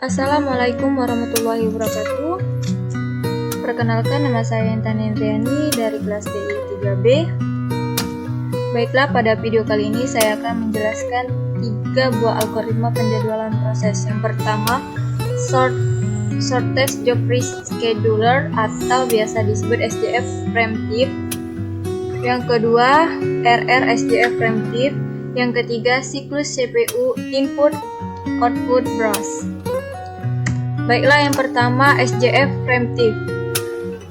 Assalamualaikum warahmatullahi wabarakatuh. Perkenalkan, nama saya Intan Indriani dari kelas DI 3B. Baiklah, pada video kali ini saya akan menjelaskan 3 buah algoritma penjadwalan proses. Yang pertama, Shortest Job Rescheduler atau biasa disebut SJF Preemptive. Yang kedua, RRSJF Preemptive. Yang ketiga, siklus CPU Input Output Burst. Baiklah, yang pertama SJF Preemptive.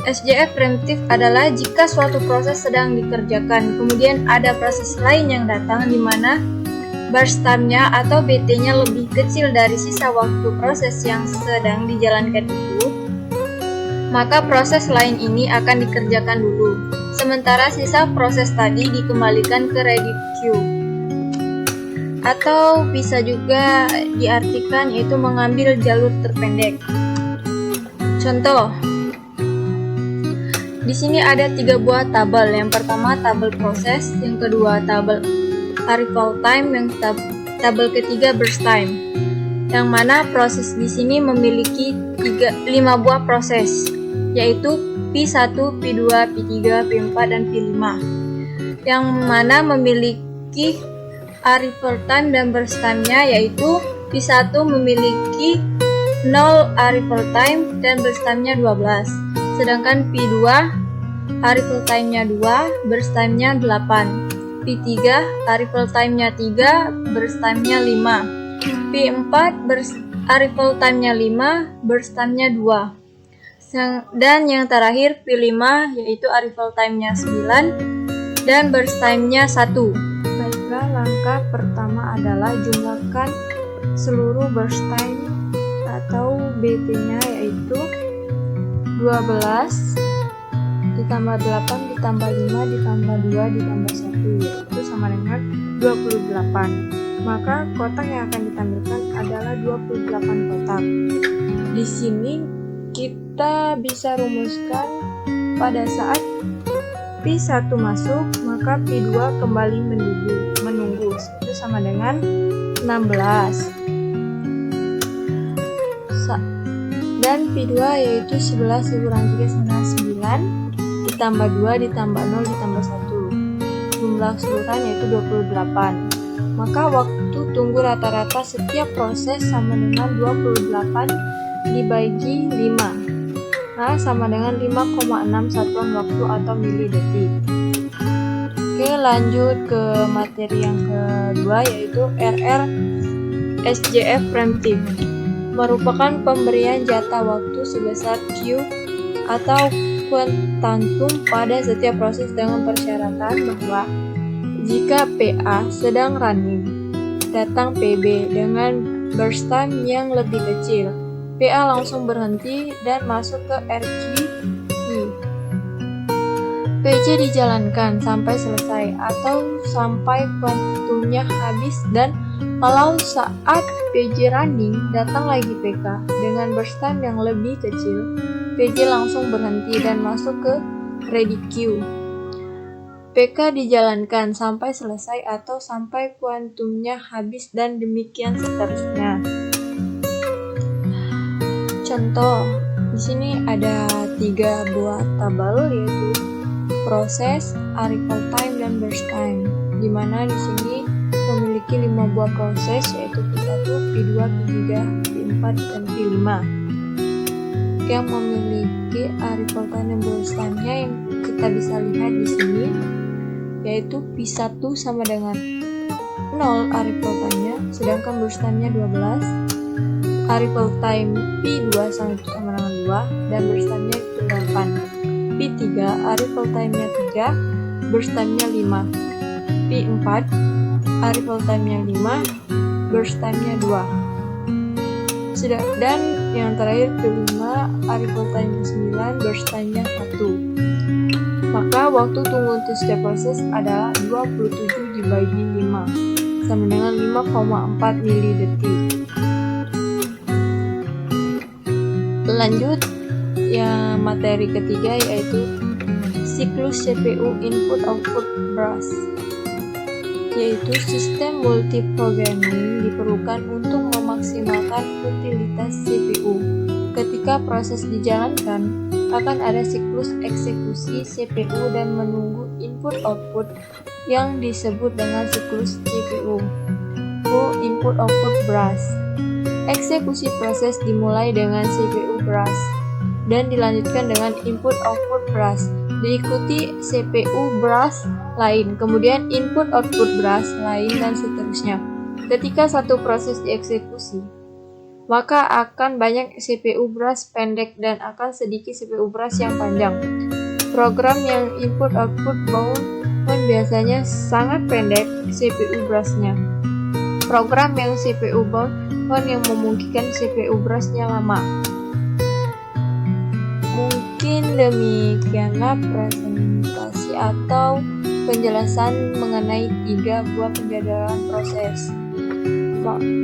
SJF Preemptive adalah jika suatu proses sedang dikerjakan, kemudian ada proses lain yang datang di mana burst time-nya atau BT-nya lebih kecil dari sisa waktu proses yang sedang dijalankan itu, maka proses lain ini akan dikerjakan dulu, sementara sisa proses tadi dikembalikan ke ready queue. Atau bisa juga diartikan yaitu mengambil jalur terpendek. Contoh, di sini ada 3 buah tabel. Yang pertama tabel proses, yang kedua tabel arrival time, yang tabel ketiga burst time. Yang mana proses di sini memiliki 5 buah proses, yaitu P1, P2, P3, P4, dan P5. Yang mana memiliki arrival time dan burst time-nya, yaitu P1 memiliki 0 arrival time dan burst time-nya 12. Sedangkan P2 arrival time-nya 2, burst time-nya 8. P3 arrival time-nya 3, burst time-nya 5. P4 arrival time-nya 5, burst time-nya 2. Dan yang terakhir P5 yaitu arrival time-nya 9 dan burst time-nya 1. Baiklah, langkah pertama adalah jumlahkan seluruh burst time atau BT-nya, yaitu 12 ditambah 8 ditambah 5 ditambah 2 ditambah 1, yaitu sama dengan 28. Maka kotak yang akan ditampilkan adalah 28 kotak. Di sini kita bisa rumuskan pada saat P1 masuk, maka P2 kembali menunggu, itu sama dengan 16. Dan P2 yaitu 11 dikurang 3 sama 9, ditambah 2 ditambah 0 ditambah 1. Jumlah keseluruhan yaitu 28. Maka waktu tunggu rata-rata setiap proses sama dengan 28 dibagi 5. Nah, sama dengan 5,6 satuan waktu atau milidetik. Oke, lanjut ke materi yang kedua, yaitu RRSJF Preemptive. Merupakan pemberian jatah waktu sebesar Q atau kuantum pada setiap proses dengan persyaratan bahwa jika PA sedang running, datang PB dengan burst time yang lebih kecil, PA langsung berhenti dan masuk ke RQ. PJ dijalankan sampai selesai atau sampai kuantumnya habis, dan kalau saat PJ running datang lagi PK dengan burst time yang lebih kecil, PJ langsung berhenti dan masuk ke ready queue. PK dijalankan sampai selesai atau sampai kuantumnya habis, dan demikian seterusnya. Contoh, di sini ada 3 buah tabel, yaitu proses, arrival time, dan burst time. Di mana di sini memiliki 5 buah proses, yaitu P1, P2, P3, P4, dan P5. Yang memiliki arrival time dan burst time-nya yang kita bisa lihat di sini, yaitu P1 sama dengan 0 arrival time-nya, sedangkan burst time-nya 12. Arrival time P2 sama dengan 2 dan burst time-nya 8. P3 arrival time-nya 3, burst time-nya 5. P4 arrival time-nya 5, burst time-nya 2. Dan yang terakhir P5 arrival time-nya 9, burst time-nya 1. Maka waktu tunggu untuk setiap proses adalah 27 dibagi 5 sama dengan 5,4 milidetik. Lanjut yang materi ketiga, yaitu siklus CPU Input Output Burst, yaitu sistem multiprogramming diperlukan untuk memaksimalkan utilitas CPU. Ketika proses dijalankan, akan ada siklus eksekusi CPU dan menunggu input-output yang disebut dengan siklus CPU. Full input-output burst. Eksekusi proses dimulai dengan CPU burst dan dilanjutkan dengan input-output burst, diikuti CPU burst lain, kemudian input-output burst lain, dan seterusnya. Ketika satu proses dieksekusi, maka akan banyak CPU burst pendek dan akan sedikit CPU burst yang panjang. Program yang input-output bound biasanya sangat pendek CPU burst-nya. Program yang CPU bound yang memungkinkan CPU burst-nya lama. Mungkin demikianlah presentasi atau penjelasan mengenai 3 buah penjadwalan proses.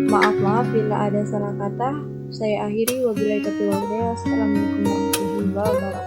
Maaf bila ada salah kata. Saya akhiri, wabillahi taufiq wal hidayah. Assalamualaikum warahmatullahi wabarakatuh.